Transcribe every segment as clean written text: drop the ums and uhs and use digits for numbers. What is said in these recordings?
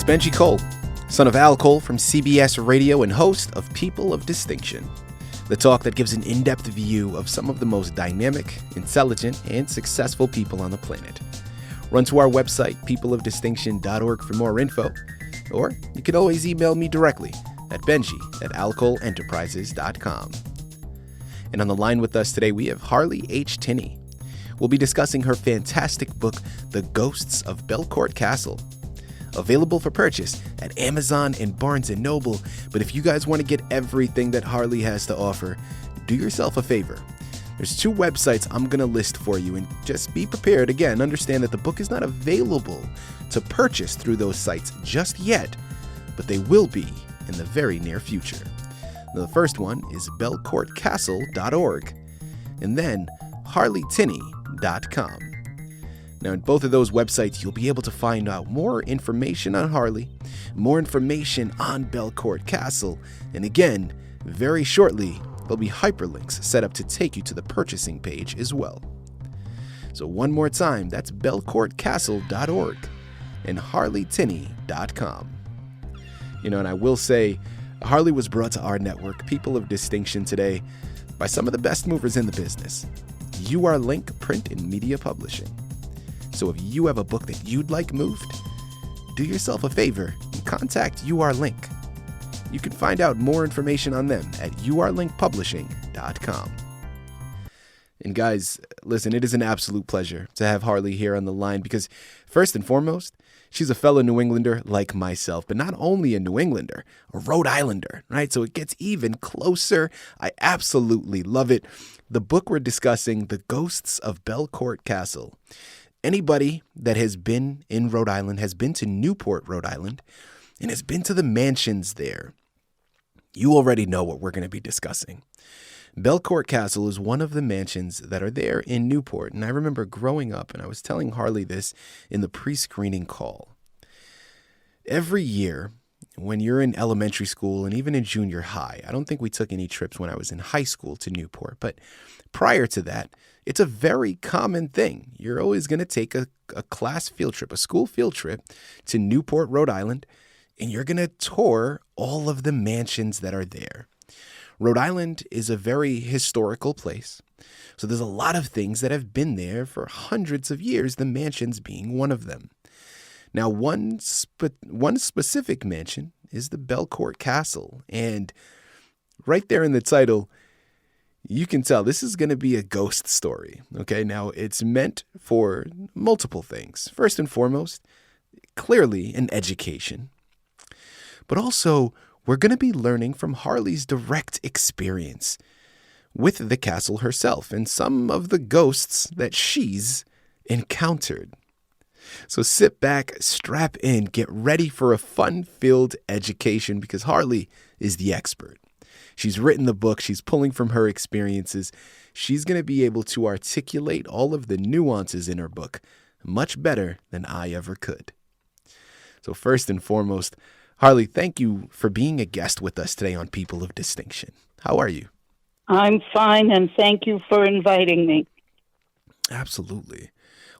Benji Cole, son of Al Cole from CBS Radio and host of People of Distinction, the talk that gives an in-depth view of some of the most dynamic, intelligent, and successful people on the planet. Run to our website, peopleofdistinction.org for more info, or you can always email me directly at benji@alcoleenterprises.com. And on the line with us today, we have Harle H. Tinney. We'll be discussing her fantastic book, The Ghosts of Belcourt Castle. Available for purchase at Amazon and Barnes & Noble. But if you guys want to get everything that Harle has to offer, do yourself a favor. There's 2 websites I'm going to list for you, and just be prepared. Again, understand that the book is not available to purchase through those sites just yet, but they will be in the very near future. Now, the first one is belcourtcastle.org, and then harletinney.com. Now, in both of those websites, you'll be able to find out more information on Harle, more information on Belcourt Castle, and again, very shortly, there'll be hyperlinks set up to take you to the purchasing page as well. So one more time, that's belcourtcastle.org and harletinney.com. And I will say, Harle was brought to our network, People of Distinction, today by some of the best movers in the business, UR Link Print and Media Publishing. So if you have a book that you'd like moved, do yourself a favor and contact UR Link. You can find out more information on them at urlinkpublishing.com. And guys, listen, it is an absolute pleasure to have Harle here on the line because first and foremost, she's a fellow New Englander like myself, but not only a New Englander, a Rhode Islander, right? So it gets even closer. I absolutely love it. The book we're discussing, The Ghosts of Belcourt Castle. Anybody that has been in Rhode Island, has been to Newport, Rhode Island, and has been to the mansions there, you already know what we're going to be discussing. Belcourt Castle is one of the mansions that are there in Newport, and I remember growing up, and I was telling Harle this in the pre-screening call. Every year, when you're in elementary school and even in junior high, I don't think we took any trips when I was in high school to Newport, but prior to that, it's a very common thing. You're always going to take a class field trip, a school field trip to Newport, Rhode Island, and you're going to tour all of the mansions that are there. Rhode Island is a very historical place, so there's a lot of things that have been there for hundreds of years, the mansions being one of them. Now, one specific mansion is the Belcourt Castle, and right there in the title, you can tell this is going to be a ghost story, okay? Now, it's meant for multiple things. First and foremost, clearly an education, but also we're going to be learning from Harle's direct experience with the castle herself and some of the ghosts that she's encountered. So sit back, strap in, get ready for a fun-filled education because Harle is the expert. She's written the book. She's pulling from her experiences. She's going to be able to articulate all of the nuances in her book much better than I ever could. So first and foremost, Harle, thank you for being a guest with us today on People of Distinction. How are you? I'm fine, and thank you for inviting me. Absolutely.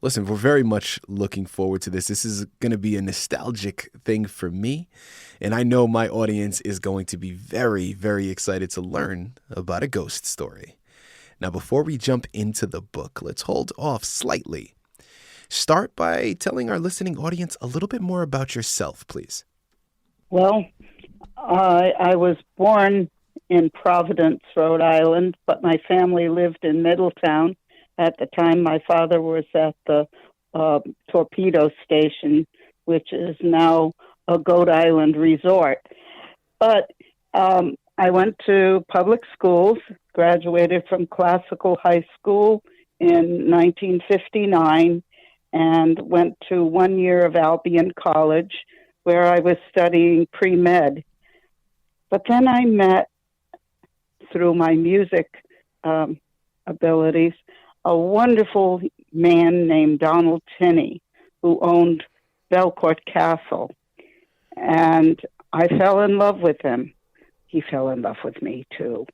Listen, we're very much looking forward to this. This is going to be a nostalgic thing for me, and I know my audience is going to be very, very excited to learn about a ghost story. Now, before we jump into the book, let's hold off slightly. Start by telling our listening audience a little bit more about yourself, please. Well, I was born in Providence, Rhode Island, but my family lived in Middletown. At the time, my father was at the Torpedo Station, which is now a Rhode Island resort. But I went to public schools, graduated from classical high school in 1959, and went to 1 year of Albion College, where I was studying pre-med. But then I met, through my music abilities, a wonderful man named Donald Tinney, who owned Belcourt Castle. And I fell in love with him. He fell in love with me, too.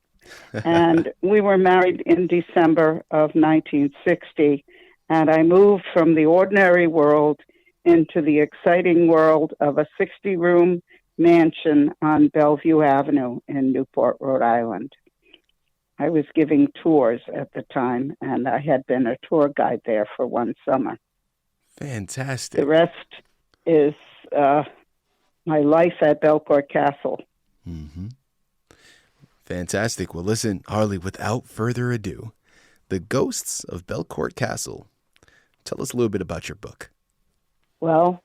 And we were married in December of 1960, and I moved from the ordinary world into the exciting world of a 60-room mansion on Bellevue Avenue in Newport, Rhode Island. I was giving tours at the time, and I had been a tour guide there for one summer. Fantastic. The rest is my life at Belcourt Castle. Mm-hmm. Fantastic. Well, listen, Harle, without further ado, The Ghosts of Belcourt Castle. Tell us a little bit about your book. Well,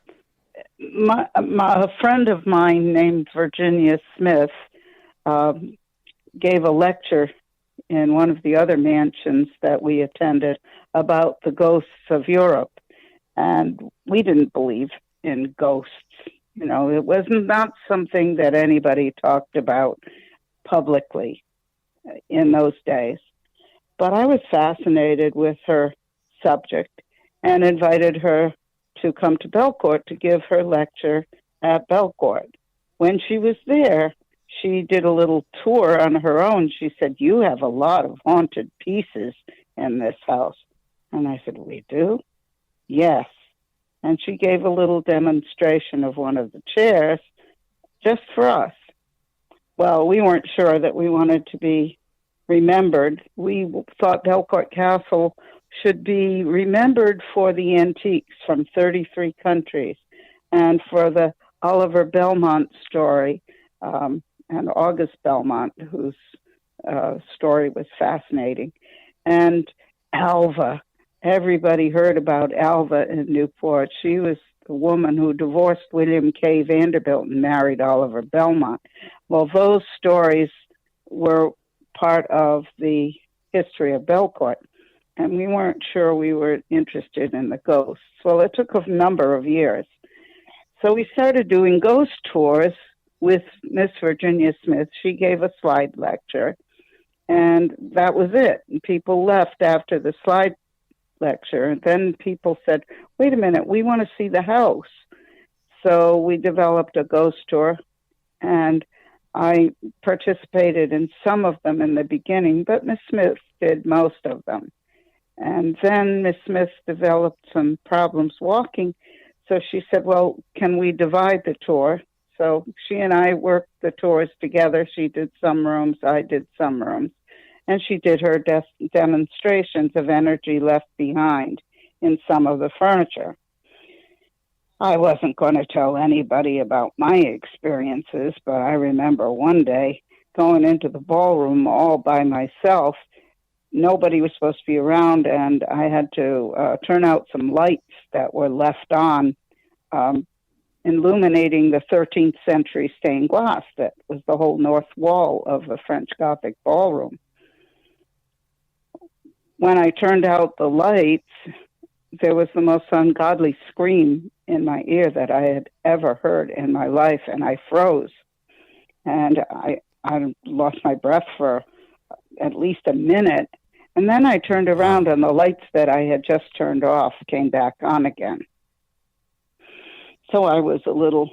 a friend of mine named Virginia Smith gave a lecture in one of the other mansions that we attended about the ghosts of Europe. And we didn't believe in ghosts. You know, it was not something that anybody talked about publicly in those days. But I was fascinated with her subject and invited her to come to Belcourt to give her lecture at Belcourt. When she was there, she did a little tour on her own. She said, "You have a lot of haunted pieces in this house." And I said, "We do?" "Yes." And she gave a little demonstration of one of the chairs just for us. Well, we weren't sure that we wanted to be remembered. We thought Belcourt Castle should be remembered for the antiques from 33 countries and for the Oliver Belmont story, and August Belmont, whose story was fascinating. And Alva. Everybody heard about Alva in Newport. She was the woman who divorced William K. Vanderbilt and married Oliver Belmont. Well, those stories were part of the history of Belcourt, and we weren't sure we were interested in the ghosts. Well, it took a number of years. So we started doing ghost tours with Miss Virginia Smith. She gave a slide lecture, and that was it. And people left after the slide lecture. And then people said, "Wait a minute, we want to see the house." So we developed a ghost tour, and I participated in some of them in the beginning, but Miss Smith did most of them. And then Miss Smith developed some problems walking, so she said, "Well, can we divide the tour?" So she and I worked the tours together. She did some rooms, I did some rooms. And she did her demonstrations of energy left behind in some of the furniture. I wasn't going to tell anybody about my experiences, but I remember one day going into the ballroom all by myself. Nobody was supposed to be around, and I had to turn out some lights that were left on, illuminating the 13th century stained glass that was the whole north wall of the French Gothic ballroom. When I turned out the lights, there was the most ungodly scream in my ear that I had ever heard in my life, and I froze. And I lost my breath for at least a minute. And then I turned around, and the lights that I had just turned off came back on again. So I was a little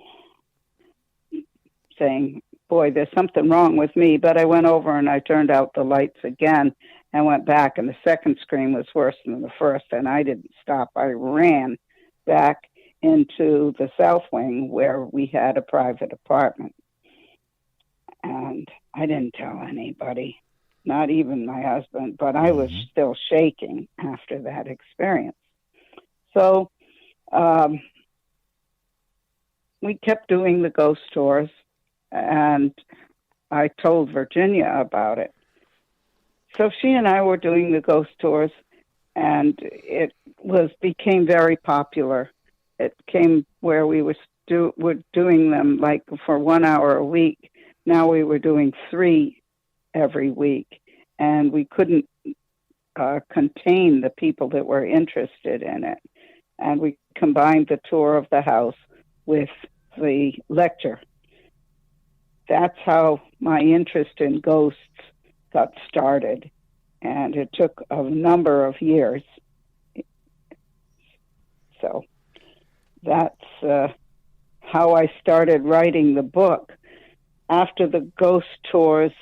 saying, "Boy, there's something wrong with me." But I went over and I turned out the lights again. I went back, and the second scream was worse than the first, and I didn't stop. I ran back into the south wing where we had a private apartment. And I didn't tell anybody, not even my husband, but I was still shaking after that experience. So we kept doing the ghost tours, and I told Virginia about it. So she and I were doing the ghost tours, and it became very popular. It came where we were doing them like for 1 hour a week. Now we were doing 3 every week, and we couldn't contain the people that were interested in it. And we combined the tour of the house with the lecture. That's how my interest in ghosts got started, and it took a number of years. So that's how I started writing the book. After the ghost tours,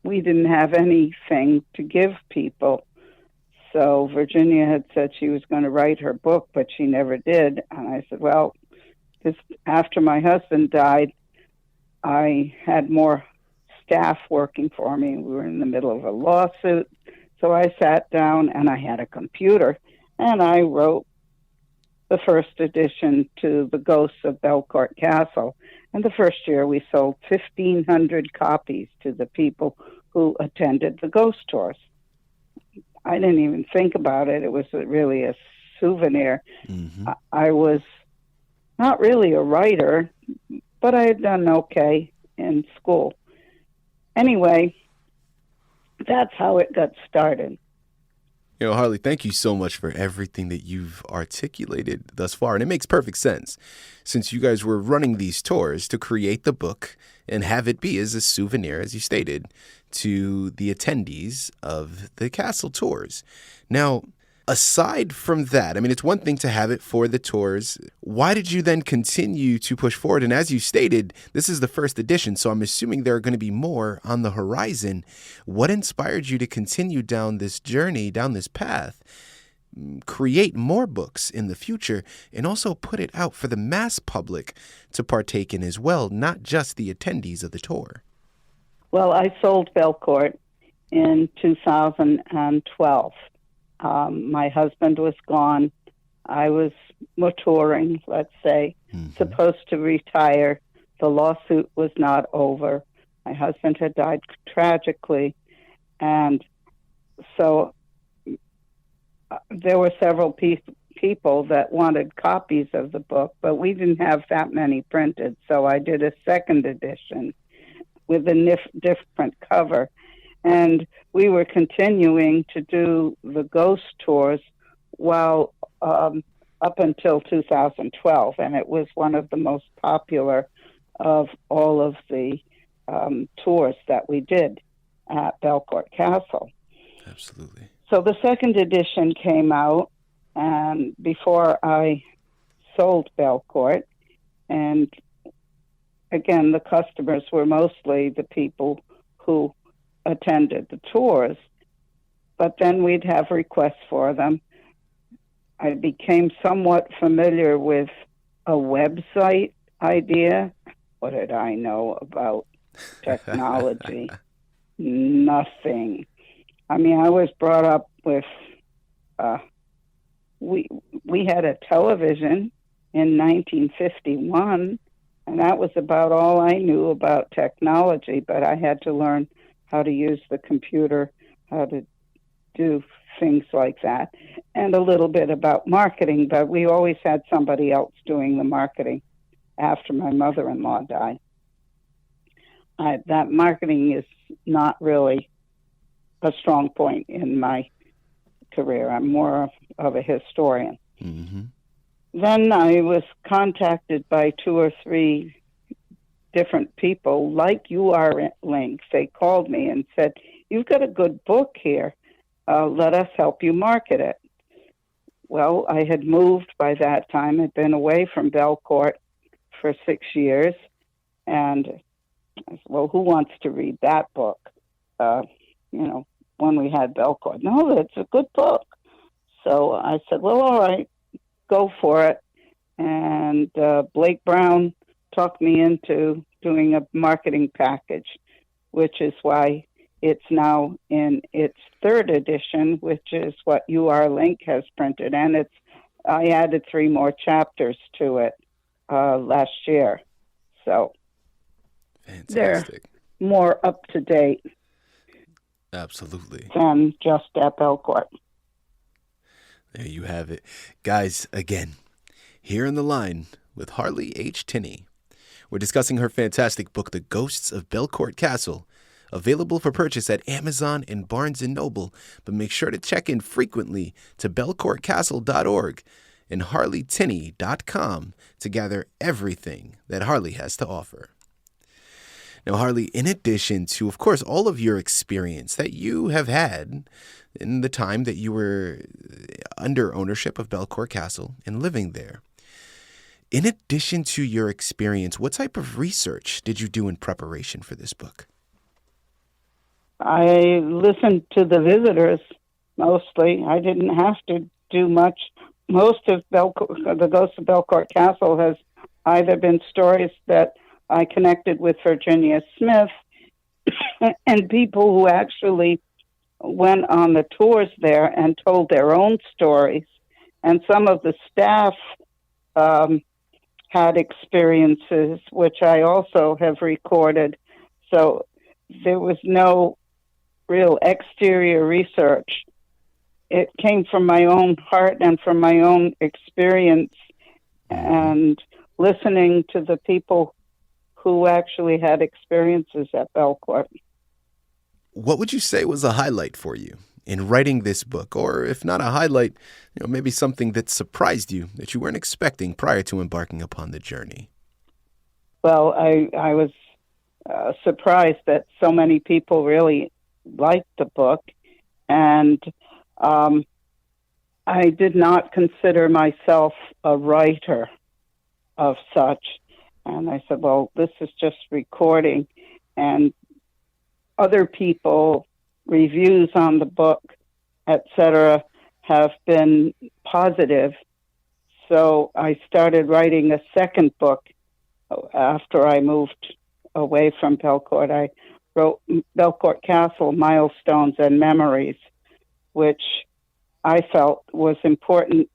we didn't have anything to give people, So Virginia had said she was going to write her book, but she never did. And I said, well, this, after my husband died, I had more staff working for me. We were in the middle of a lawsuit. So I sat down and I had a computer and I wrote the first edition to The Ghosts of Belcourt Castle. And the first year we sold 1,500 copies to the people who attended the ghost tours. I didn't even think about it. It was really a souvenir. Mm-hmm. I was not really a writer, but I had done okay in school. Anyway, that's how it got started. You know, Harle, thank you so much for everything that you've articulated thus far. And it makes perfect sense since you guys were running these tours to create the book and have it be as a souvenir, as you stated, to the attendees of the castle tours. Now, aside from that, I mean, it's one thing to have it for the tours. Why did you then continue to push forward? And as you stated, this is the first edition, so I'm assuming there are going to be more on the horizon. What inspired you to continue down this journey, down this path, create more books in the future, and also put it out for the mass public to partake in as well, not just the attendees of the tour? Well, I sold Belcourt in 2012. My husband was gone. I was maturing, let's say, supposed to retire. The lawsuit was not over. My husband had died tragically. And so there were several people that wanted copies of the book, but we didn't have that many printed. So I did a second edition with a different cover. And we were continuing to do the ghost tours while up until 2012, and it was one of the most popular of all of the tours that we did at Belcourt Castle. Absolutely. So the second edition came out, and before I sold Belcourt, and again, the customers were mostly the people who attended the tours, but then we'd have requests for them. I became somewhat familiar with a website idea. What did I know about technology? Nothing. I mean, I was brought up with, we had a television in 1951, and that was about all I knew about technology, but I had to learn how to use the computer, how to do things like that, and a little bit about marketing, but we always had somebody else doing the marketing after my mother-in-law died. That marketing is not really a strong point in my career. I'm more of a historian. Mm-hmm. Then I was contacted by 2 or 3 different people, like you are Links. They called me and said, "You've got a good book here. Let us help you market it." Well, I had moved by that time. I'd been away from Belcourt for 6 years. And I said, well, who wants to read that book? When we had Belcourt. No, it's a good book. So I said, well, all right, go for it. And Blake Brown talked me into doing a marketing package, which is why it's now in its 3rd edition, which is what UR Link has printed. And I added 3 more chapters to it last year. So fantastic. They're more up to date. Absolutely. Than just at Belcourt. There you have it. Guys, again, here on the line with Harle H. Tinney. We're discussing her fantastic book, The Ghosts of Belcourt Castle, available for purchase at Amazon and Barnes & Noble, but make sure to check in frequently to belcourtcastle.org and harletinney.com to gather everything that Harle has to offer. Now, Harle, in addition to, of course, all of your experience that you have had in the time that you were under ownership of Belcourt Castle and living there, in addition to your experience, what type of research did you do in preparation for this book? I listened to the visitors mostly. I didn't have to do much. Most of the Ghosts of Belcourt Castle has either been stories that I connected with Virginia Smith and people who actually went on the tours there and told their own stories. And some of the staff had experiences, which I also have recorded. So there was no real exterior research. It came from my own heart and from my own experience and listening to the people who actually had experiences at Belcourt. What would you say was a highlight for you in writing this book? Or if not a highlight, maybe something that surprised you that you weren't expecting prior to embarking upon the journey? Well, I was surprised that so many people really liked the book. And I did not consider myself a writer of such. And I said, well, this is just recording. And other people, reviews on the book, etc., have been positive. So I started writing a second book after I moved away from Belcourt. I wrote Belcourt Castle, Milestones and Memories, which I felt was important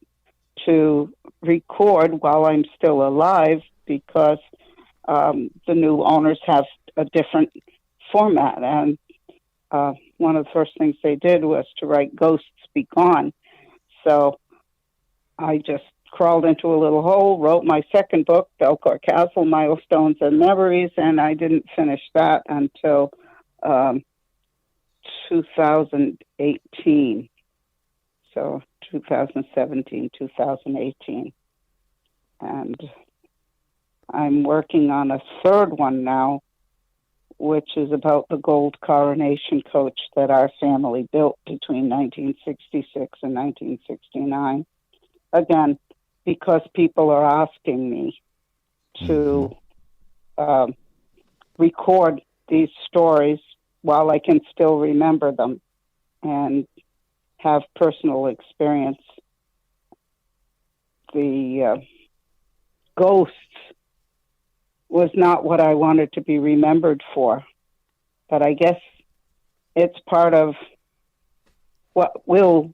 to record while I'm still alive because the new owners have a different format. And one of the first things they did was to write Ghosts Be Gone. So I just crawled into a little hole, wrote my second book, Belcourt Castle, Milestones and Memories, and I didn't finish that until 2018. So 2017, 2018. And I'm working on a third one now, which is about the gold coronation coach that our family built between 1966 and 1969. Again, because people are asking me to record these stories while I can still remember them and have personal experience. The ghosts was not what I wanted to be remembered for, but I guess it's part of what will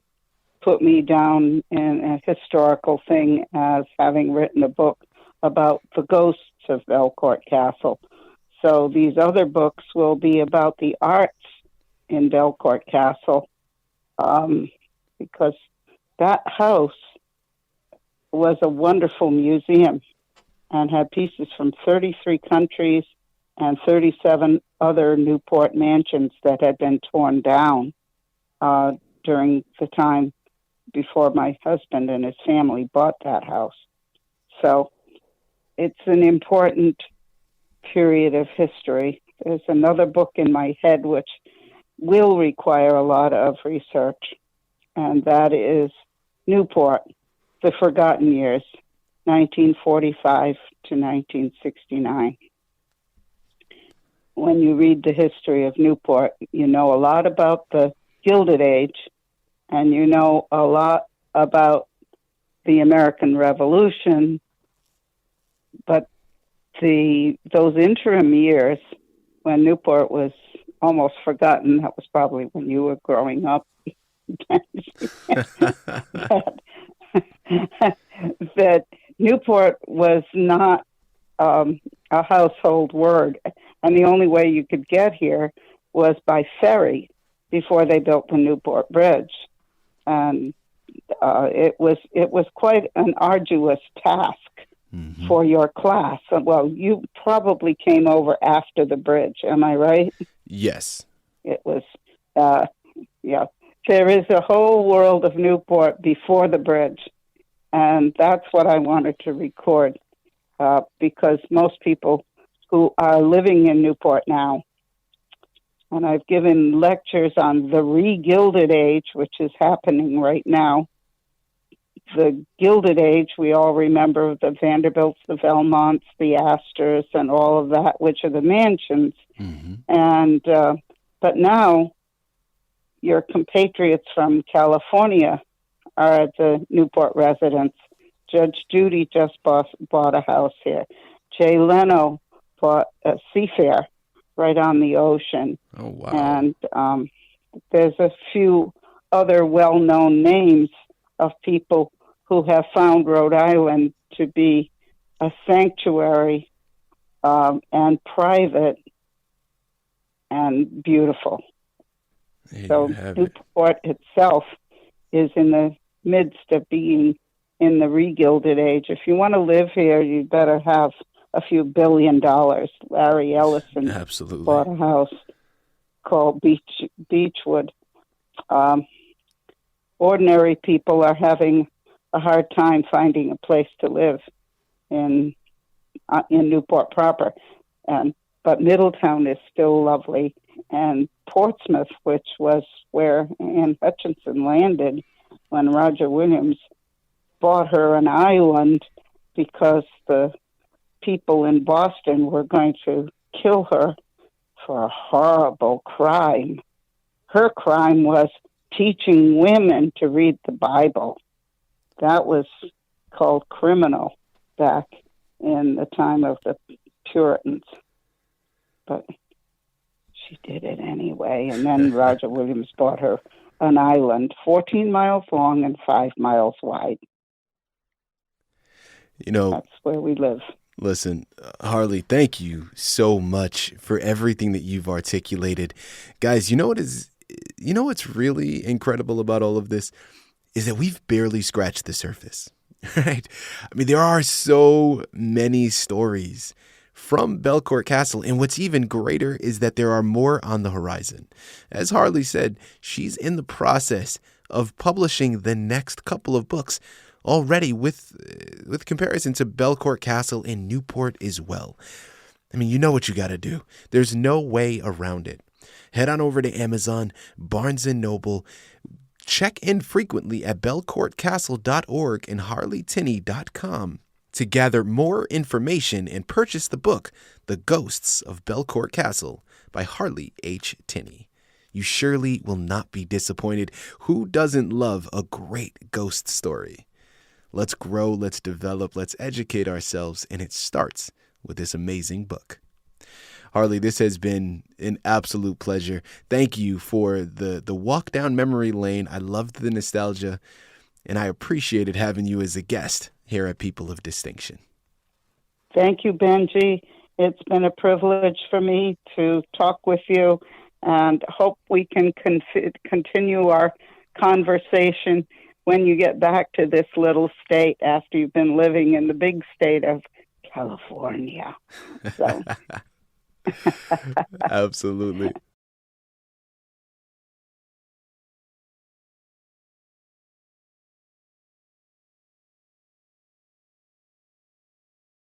put me down in a historical thing as having written a book about the ghosts of Belcourt Castle. So these other books will be about the arts in Belcourt Castle, because that house was a wonderful museum and had pieces from 33 countries and 37 other Newport mansions that had been torn down during the time before my husband and his family bought that house. So it's an important period of history. There's another book in my head which will require a lot of research, and that is Newport, The Forgotten Years, 1945 to 1969. When you read the history of Newport, you know a lot about the Gilded Age, and you know a lot about the American Revolution, but those interim years when Newport was almost forgotten, that was probably when you were growing up, that Newport was not a household word, and the only way you could get here was by ferry before they built the Newport Bridge. And it was quite an arduous task for your class. Well, you probably came over after the bridge, am I right? Yes. It was, yeah. There is a whole world of Newport before the bridge, and that's what I wanted to record, because most people who are living in Newport now, and I've given lectures on the re-Gilded Age, which is happening right now. The Gilded Age, we all remember the Vanderbilts, the Belmonts, the Astors, and all of that, which are the mansions. And but now your compatriots from California are at the Newport residence. Judge Judy just bought a house here. Jay Leno bought a seafair right on the ocean. Oh, wow. And there's a few other well-known names of people who have found Rhode Island to be a sanctuary and private and beautiful. So Newport itself is in the midst of being in the Gilded Age. If you want to live here, you better have a few $billion. Larry Ellison Absolutely bought a house called Beechwood. Ordinary people are having a hard time finding a place to live in Newport proper, but Middletown is still lovely, and Portsmouth, which was where Anne Hutchinson landed when Roger Williams bought her an island because the people in Boston were going to kill her for a horrible crime. Her crime was teaching women to read the Bible. That was called criminal back in the time of the Puritans. But she did it anyway. And then Roger Williams bought her an island 14 miles long and 5 miles wide. That's where we live. Listen, Harle, thank you so much for everything that you've articulated. Guys, what's really incredible about all of this is that we've barely scratched the surface, right? I mean, there are so many stories from Belcourt Castle, and what's even greater is that there are more on the horizon. As Harle said, she's in the process of publishing the next couple of books already with comparison to Belcourt Castle in Newport as well. I mean, you know what you got to do. There's no way around it. Head on over to Amazon, Barnes & Noble. Check in frequently at belcourtcastle.org and harletinney.com to gather more information and purchase the book, The Ghosts of Belcourt Castle by Harle H. Tinney. You surely will not be disappointed. Who doesn't love a great ghost story? Let's grow, let's develop, let's educate ourselves, and it starts with this amazing book. Harle, this has been an absolute pleasure. Thank you for the walk down memory lane. I loved the nostalgia, and I appreciated having you as a guest here at People of Distinction. Thank you, Benji. It's been a privilege for me to talk with you, and hope we can continue our conversation when you get back to this little state after you've been living in the big state of California. So. Absolutely.